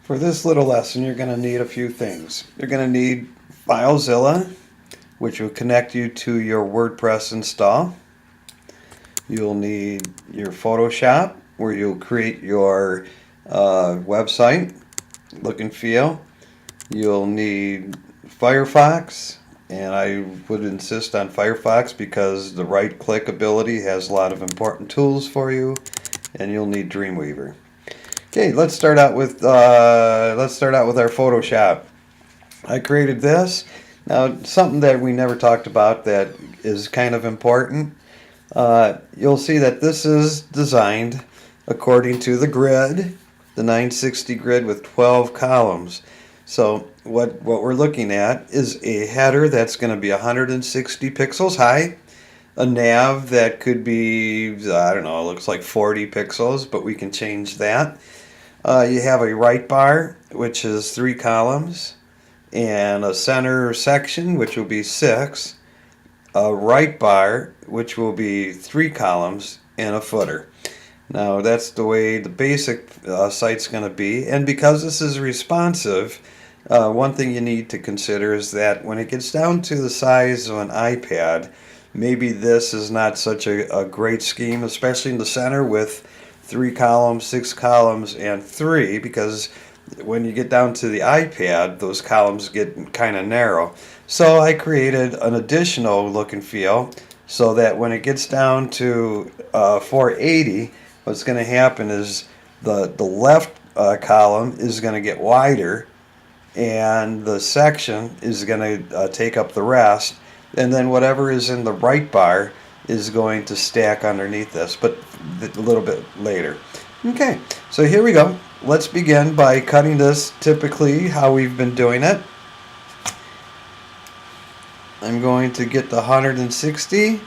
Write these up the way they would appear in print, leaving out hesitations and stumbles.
For this little lesson, you're going to need a few things. You're going to need FileZilla, which will connect you to your WordPress install. You'll need your Photoshop, where you'll create your website look and feel. You'll need Firefox, and I would insist on Firefox because the right-click ability has a lot of important tools for you. And you'll need Dreamweaver. Okay, let's start out with our Photoshop. I created this. Now, something that we never talked about that is kind of important. You'll see that this is designed according to the grid, the 960 grid with 12 columns. So what we're looking at is a header that's going to be 160 pixels high. A nav that could be, I don't know, it looks like 40 pixels, but we can change that. You have a right bar, which is 3 columns, and a center section, which will be 6. A right bar, which will be 3 columns, and a footer. Now, that's the way the basic site's going to be. And because this is responsive, one thing you need to consider is that when it gets down to the size of an iPad, maybe this is not such a great scheme, especially in the center with 3 columns, 6 columns, and 3, because when you get down to the iPad, those columns get kind of narrow. So I created an additional look and feel so that when it gets down to 480, what's going to happen is the left column is going to get wider, and the section is going to take up the rest. And then whatever is in the right bar is going to stack underneath this, but a little bit later. Okay, so here we go. Let's begin by cutting this typically how we've been doing it. I'm going to get the 160.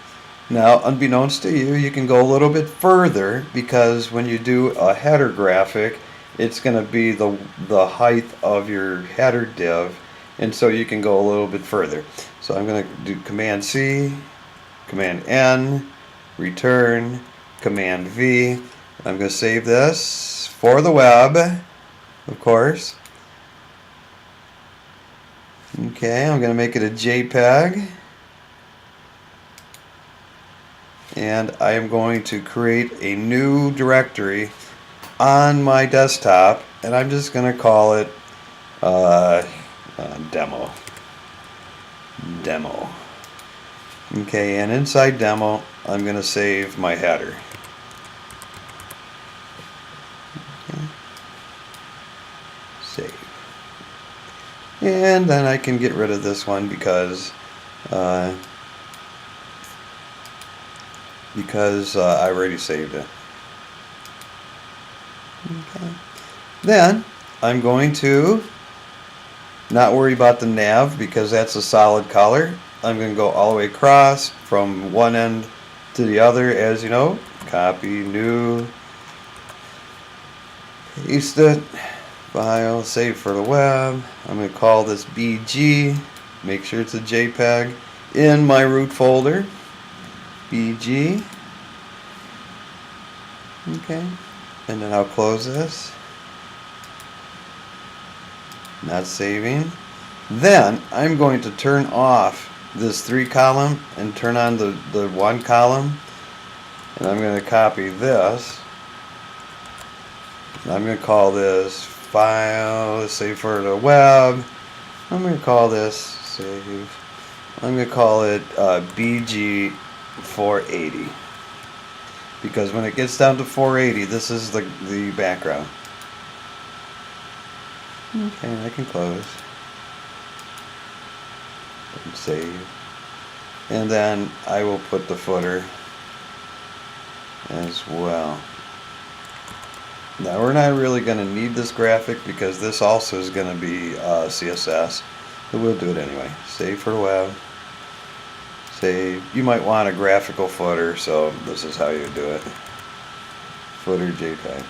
Now, unbeknownst to you, you can go a little bit further because when you do a header graphic, it's going to be the height of your header div, and so you can go a little bit further. So I'm going to do Command C, Command N, return, Command V. I'm going to save this for the web, of course. Okay, I'm going to make it a JPEG. And I am going to create a new directory on my desktop, and I'm just going to call it demo. Okay, and inside demo, I'm going to save my header. Okay. Save. And then I can get rid of this one because I already saved it. Okay. Then I'm going to not worry about the nav because that's a solid color. I'm going to go all the way across from one end to the other, as you know. Copy, new, paste it, file, save for the web. I'm going to call this BG, make sure it's a JPEG, in my root folder, BG. Okay, and then I'll close this. Not saving. Then I'm going to turn off this 3 column and turn on the 1 column, and I'm going to copy this. I'm going to call this file, save for the web. I'm going to call this save. I'm going to call it BG 480 because when it gets down to 480, this is the background. Okay, I can close and save, and then I will put the footer as well. Now we're not really going to need this graphic because this also is going to be CSS, but we'll do it anyway. Save for the web. Save. You might want a graphical footer, so this is how you do it. Footer JPEG.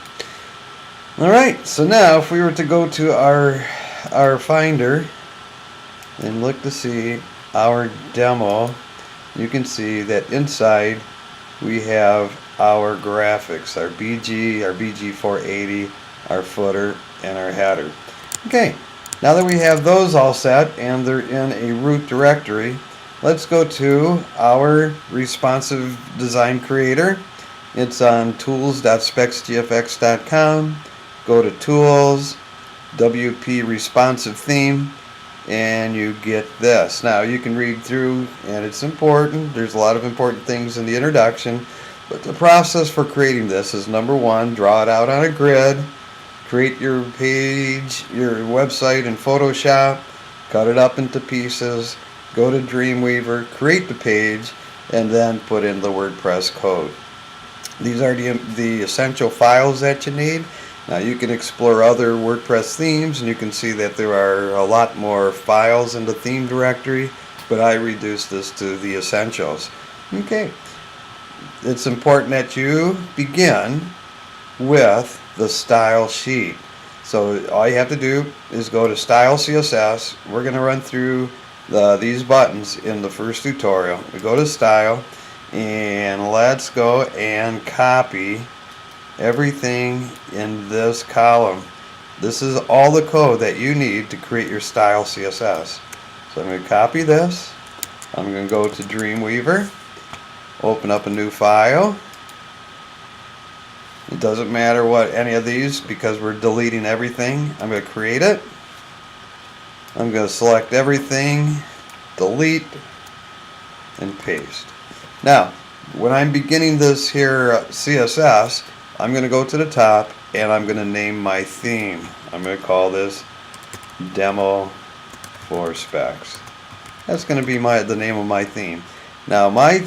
Alright, so now if we were to go to our Finder and look to see our demo, you can see that inside we have our graphics, our BG 480, our footer, and our header. Okay, now that we have those all set and they're in a root directory, let's go to our responsive design creator. It's on tools.spexgfx.com. Go to Tools, WP Responsive Theme, and you get this. Now you can read through, and it's important. There's a lot of important things in the introduction, but the process for creating this is: number one, draw it out on a grid, create your page, your website in Photoshop, cut it up into pieces, go to Dreamweaver, create the page, and then put in the WordPress code. These are the essential files that you need. Now you can explore other WordPress themes, and you can see that there are a lot more files in the theme directory, but I reduced this to the essentials. Okay, it's important that you begin with the style sheet. So all you have to do is go to Style CSS. We're going to run through these buttons in the first tutorial. We go to Style, and let's go and copy everything in this column. This is all the code that you need to create your style CSS. So I'm going to copy this. I'm going to go to Dreamweaver, open up a new file. It doesn't matter what any of these, because we're deleting everything. I'm going to create it. I'm going to select everything, delete, and paste. Now, when I'm beginning this here CSS, I'm going to go to the top and I'm going to name my theme. I'm going to call this Demo for Specs. That's going to be the name of my theme. Now my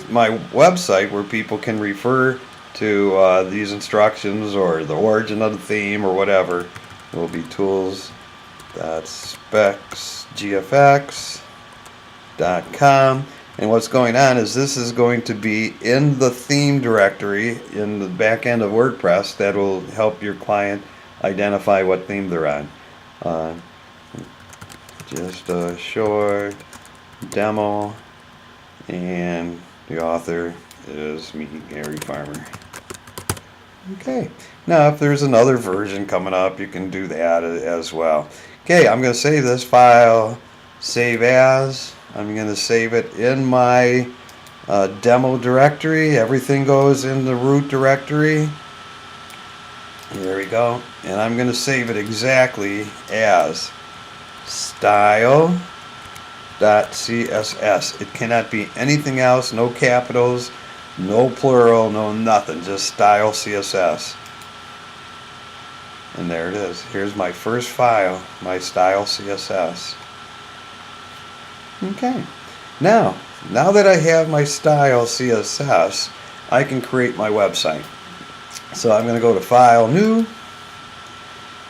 website, where people can refer to these instructions or the origin of the theme or whatever, will be tools.spexgfx.com. And what's going on is this is going to be in the theme directory in the back end of WordPress that will help your client identify what theme they're on. Just a short demo, and the author is me, Gary Farmer. Okay, now if there's another version coming up, you can do that as well. Okay, I'm going to save this file, save as. I'm going to save it in my demo directory. Everything goes in the root directory. There we go. And I'm going to save it exactly as style.css. It cannot be anything else, no capitals, no plural, no nothing, just style CSS. And there it is. Here's my first file, my style CSS. Okay, now that I have my style CSS, I can create my website. So I'm going to go to File, New.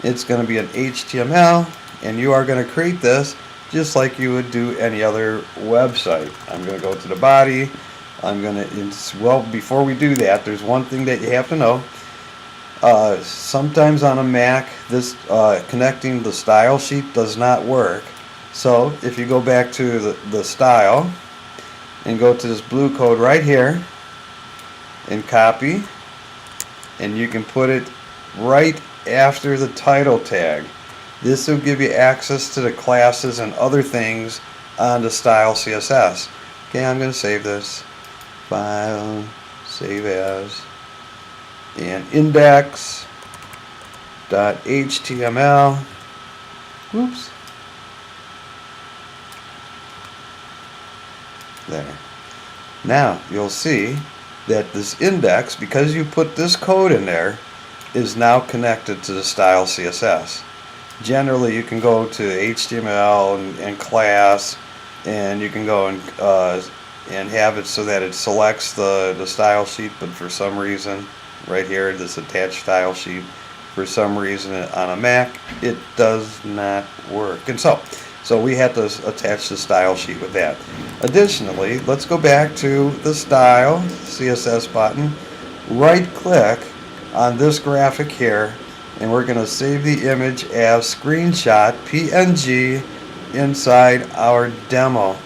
It's going to be an HTML, and you are going to create this just like you would do any other website. I'm going to go to the body. Well, before we do that, there's one thing that you have to know. Sometimes on a Mac, this connecting the style sheet does not work. So if you go back to the style and go to this blue code right here and copy, and you can put it right after the title tag. This will give you access to the classes and other things on the style CSS. Okay, I'm going to save this. File, save as, and index.html. Oops. There. Now you'll see that this index, because you put this code in there, is now connected to the style CSS. Generally, you can go to HTML and class, and you can go and have it so that it selects the style sheet, but for some reason, right here, this attached style sheet, for some reason on a Mac, it does not work. And so we have to attach the style sheet with that. Additionally, let's go back to the style CSS button, right click on this graphic here, and we're going to save the image as screenshot PNG inside our demo.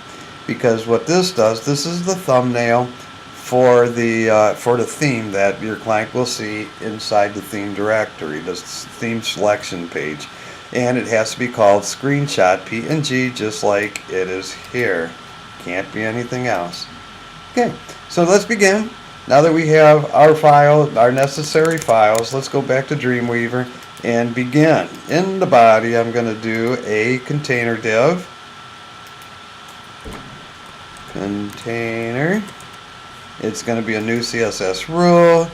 Because what this does, this is the thumbnail for the theme that your client will see inside the theme directory, the theme selection page. And it has to be called screenshot PNG, just like it is here. Can't be anything else. Okay, so let's begin. Now that we have our file, our necessary files, let's go back to Dreamweaver and begin. In the body, I'm going to do a container div. Container. It's going to be a new CSS rule.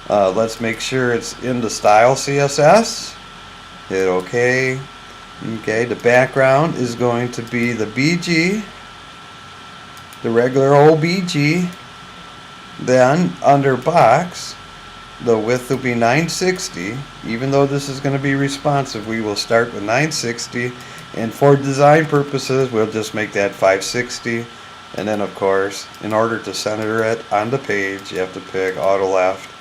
Let's make sure it's in the style CSS. Hit OK. Okay, the background is going to be the BG, the regular old BG. Then under box, the width will be 960. Even though this is going to be responsive, we will start with 960, and for design purposes we'll just make that 560. And then of course, in order to center it on the page, you have to pick auto left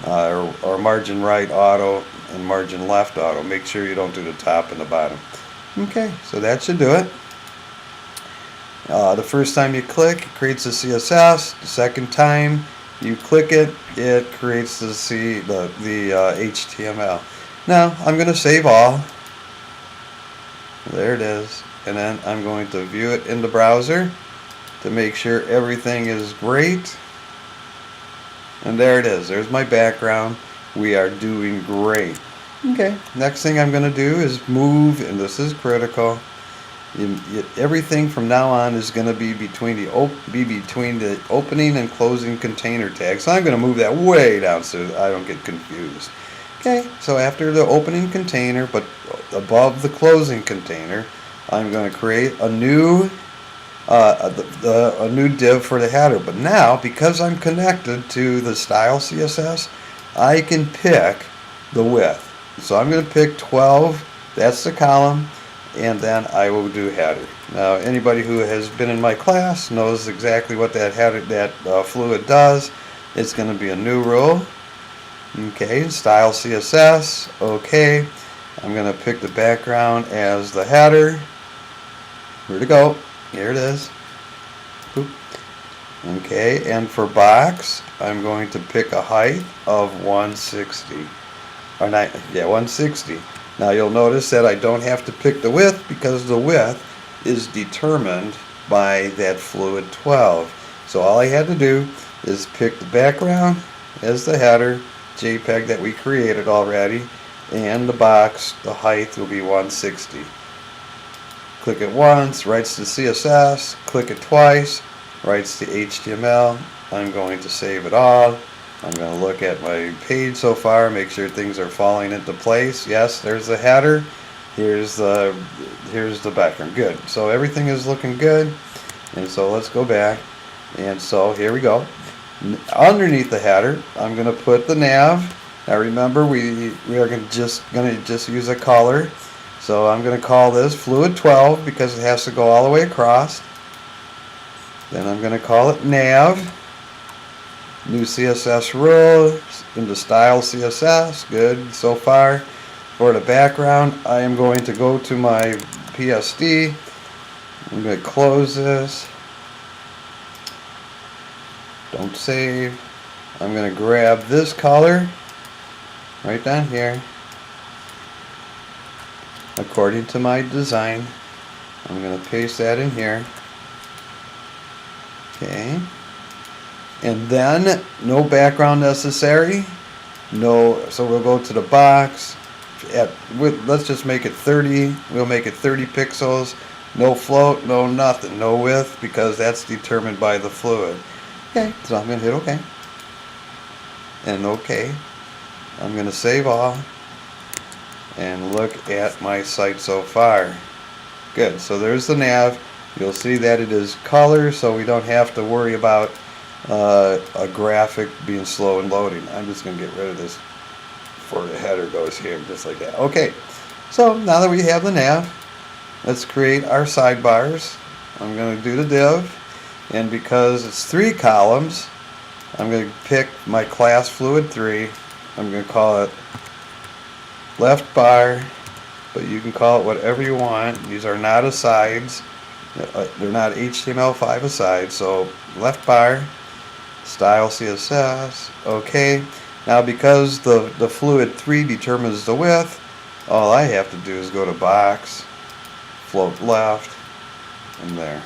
or margin right auto and margin left auto. Make sure you don't do the top and the bottom. Okay, so that should do it. The first time you click, it creates a CSS. The second time you click it, it creates the HTML. Now I'm going to save all. There it is. And then I'm going to view it in the browser to make sure everything is great. And there it is. There's my background. We are doing great. Okay. Next thing I'm going to do is move, and this is critical. Everything from now on is going to be between the opening and closing container tags. So I'm going to move that way down so I don't get confused. Okay, so after the opening container, but above the closing container, I'm going to create a new div for the header. But now, because I'm connected to the style CSS, I can pick the width. So I'm going to pick 12. That's the column. And then I will do header. Now anybody who has been in my class knows exactly what that header, fluid does. It's going to be a new rule. Okay, style CSS. Okay, I'm going to pick the background as the header. Where'd it go? Here it is. Boop. Okay, and for box, I'm going to pick a height of 160. Or not, yeah, 160. Now you'll notice that I don't have to pick the width because the width is determined by that fluid 12. So all I had to do is pick the background as the header, JPEG that we created already, and the box, the height will be 160. Click it once, writes the CSS, click it twice, writes the HTML. I'm going to save it all. I'm going to look at my page so far, make sure things are falling into place. Yes, there's the header. Here's the background. Good. So everything is looking good. And so let's go back. And so here we go. Underneath the header, I'm going to put the nav. Now remember, we are going to just use a color. So I'm going to call this fluid 12 because it has to go all the way across. Then I'm going to call it nav. New CSS rule in the style CSS. Good so far. For the background, I am going to go to my PSD. I'm going to close this. Don't save. I'm going to grab this color right down here. According to my design, I'm going to paste that in here. Okay. And then no background necessary. No, so we'll go to the box. Let's just make it 30. We'll make it 30 pixels. No float, no nothing, no width, because that's determined by the fluid. Okay, so I'm going to hit OK. And OK. I'm going to save all. And look at my site so far. Good, so there's the nav. You'll see that it is color, so we don't have to worry about a graphic being slow and loading. I'm just going to get rid of this before the header goes here, just like that. Okay, so now that we have the nav, let's create our sidebars. I'm going to do the div, and because it's 3 columns, I'm going to pick my class fluid 3. I'm going to call it left bar, but you can call it whatever you want. These are not asides. They're not HTML5 asides, so left bar, Style CSS, okay. Now because the fluid 3 determines the width, all I have to do is go to box, float left, and there.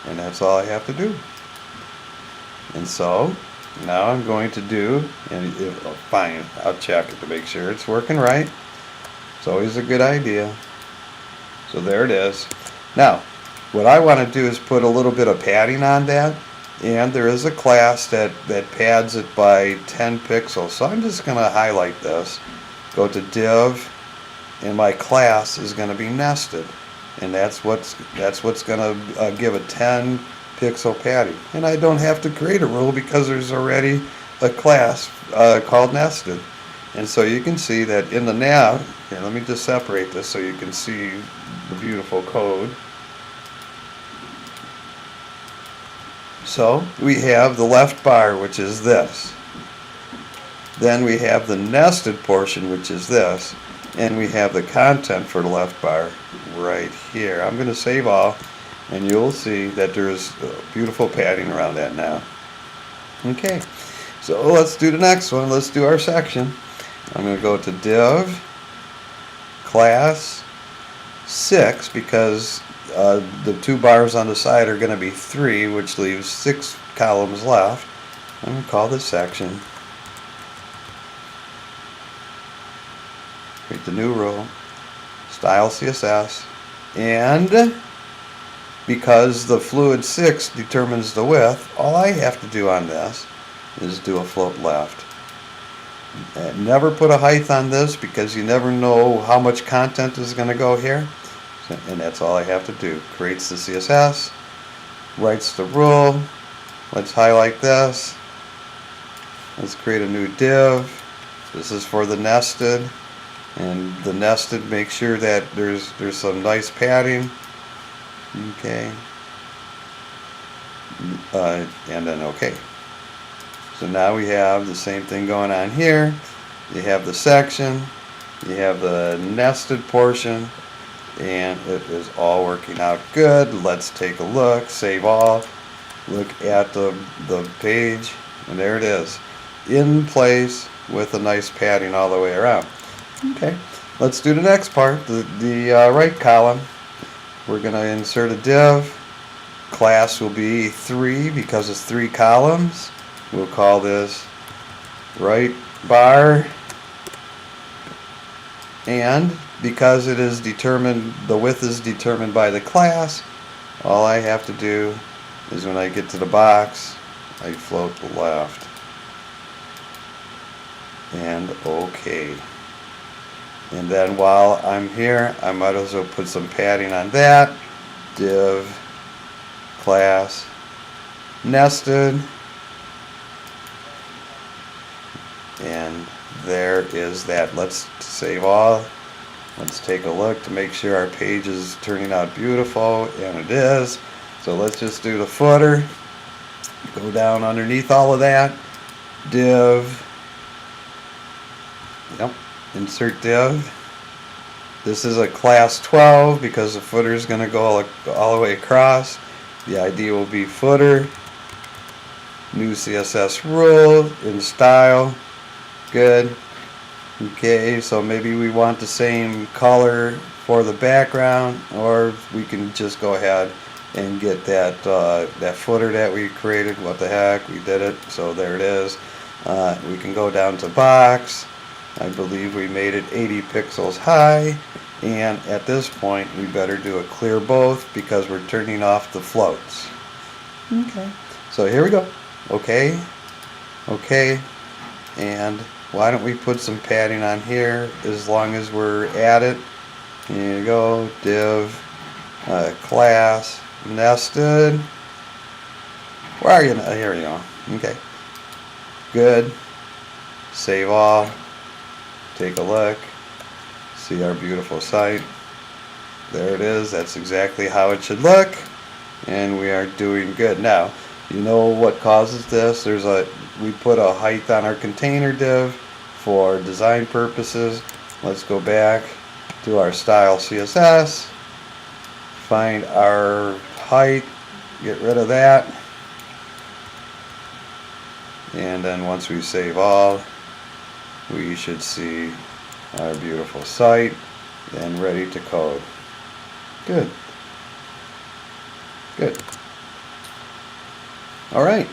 And that's all I have to do. And so, now I'm going to do, and fine, I'll check it to make sure it's working right. It's always a good idea. So there it is. Now, what I want to do is put a little bit of padding on that. And there is a class that pads it by 10 pixels. So I'm just going to highlight this. Go to div, and my class is going to be nested. And that's what's going to give a 10 pixel padding. And I don't have to create a rule because there's already a class called nested. And so you can see that in the nav, here, let me just separate this so you can see the beautiful code. So we have the left bar, which is this. Then we have the nested portion, which is this. And we have the content for the left bar right here. I'm going to save all, and you'll see that there's beautiful padding around that now. Okay, so let's do the next one. Let's do our section. I'm going to go to div, class, 6, because the 2 bars on the side are going to be 3, which leaves 6 columns left. I'm going to call this section. Create the new row. Style CSS. And because the fluid 6 determines the width, all I have to do on this is do a float left. And never put a height on this because you never know how much content is going to go here. And that's all I have to do. Creates the CSS, writes the rule. Let's highlight this. Let's create a new div. This is for the nested, and the nested, make sure that there's some nice padding. Okay. And then okay. So now we have the same thing going on here. You have the section, you have the nested portion, and it is all working out good. Let's take a look, save all, look at the page, and there it is, in place with a nice padding all the way around. Okay, let's do the next part, the right column. We're going to insert a div. Class will be 3 because it's 3 columns. We'll call this right bar, and because it is determined, the width is determined by the class, all I have to do is when I get to the box, I float the left. And okay. And then while I'm here, I might as well put some padding on that. Div, class, nested. And there is that. Let's save all. Let's take a look to make sure our page is turning out beautiful, and it is. So let's just do the footer. Go down underneath all of that. Div. Yep. Insert div. This is a class 12 because the footer is going to go all the way across. The ID will be footer. New CSS rule in style. Good. Okay, so maybe we want the same color for the background, or we can just go ahead and get that that footer that we created. What the heck, we did it. So there it is. We can go down to box. I believe we made it 80 pixels high, and at this point we better do a clear both because we're turning off the floats. Okay, so here we go. Okay, okay, and why don't we put some padding on here as long as we're at it. Here you go, div, class, nested. Where are you now? Here you go. Okay, good. Save all. Take a look. See our beautiful site. There it is. That's exactly how it should look. And we are doing good. Now, you know what causes this? We put a height on our container div for design purposes. Let's go back to our style CSS. Find our height. Get rid of that. And then once we save all, we should see our beautiful site and ready to code. Good. Good. Alright.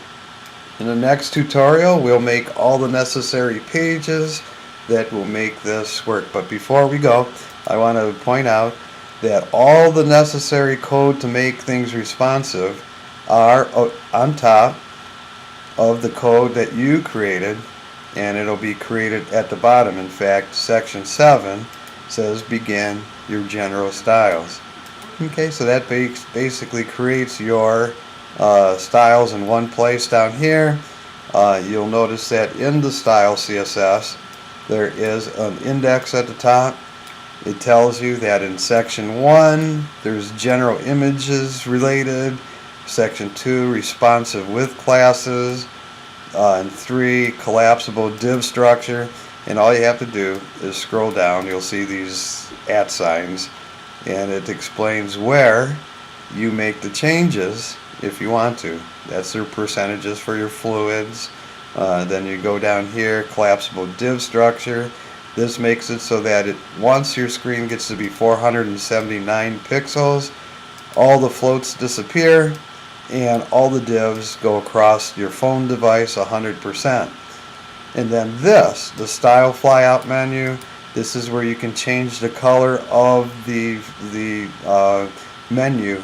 In the next tutorial, we'll make all the necessary pages that will make this work. But before we go, I want to point out that all the necessary code to make things responsive are on top of the code that you created, and it'll be created at the bottom. In fact, section 7 says begin your general styles. Okay, so that basically creates your styles in one place down here. You'll notice that in the style CSS there is an index at the top. It tells you that in section 1 there's general images related, section 2 responsive with classes, and 3 collapsible div structure. And all you have to do is scroll down. You'll see these @ signs, and it explains where you make the changes if you want to. That's their percentages for your fluids. Then you go down here, collapsible div structure. This makes it so that once your screen gets to be 479 pixels, all the floats disappear and all the divs go across your phone device 100%. And then this, the style flyout menu, this is where you can change the color of the menu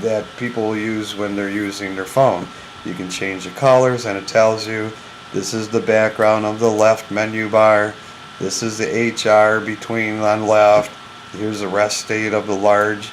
that people use when they're using their phone. You can change the colors, and it tells you this is the background of the left menu bar. This is the HR between on left. Here's the rest state of the large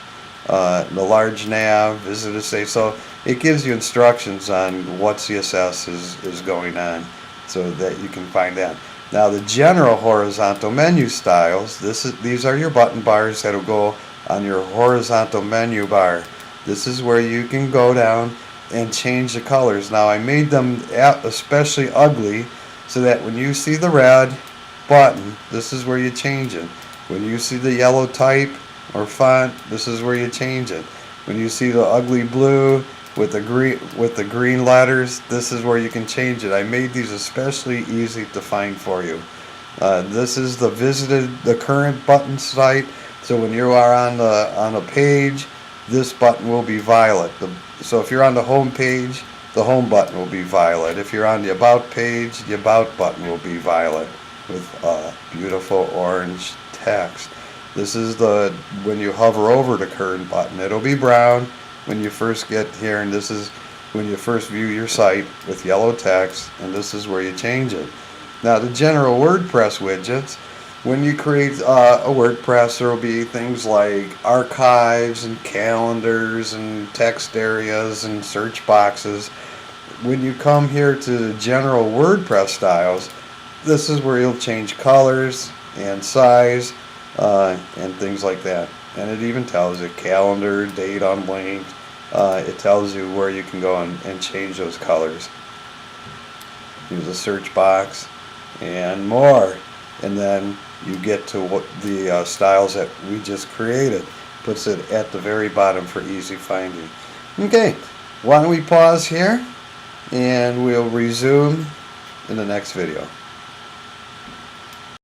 nav, visitor state. So it gives you instructions on what CSS is going on, so that you can find that. Now the general horizontal menu styles, these are your button bars that will go on your horizontal menu bar. This is where you can go down and change the colors. Now I made them especially ugly so that when you see the red button, this is where you change it. When you see the yellow type or font, this is where you change it. When you see the ugly blue with the green letters, this is where you can change it. I made these especially easy to find for you. This is the current button site. So when you are on a page, this button will be violet. So if you're on the home page, the home button will be violet. If you're on the about page, the about button will be violet with beautiful orange text. This is when you hover over the current button, it'll be brown when you first get here, and this is when you first view your site with yellow text, and this is where you change it. Now the general WordPress widgets, when you create a WordPress, there will be things like archives and calendars and text areas and search boxes. When you come here to the general WordPress styles, this is where you'll change colors and size and things like that. And it even tells you calendar, date unlinked. It tells you where you can go and change those colors. Use a search box and more. And then you get to what the styles that we just created. Puts it at the very bottom for easy finding. Okay, why don't we pause here and we'll resume in the next video.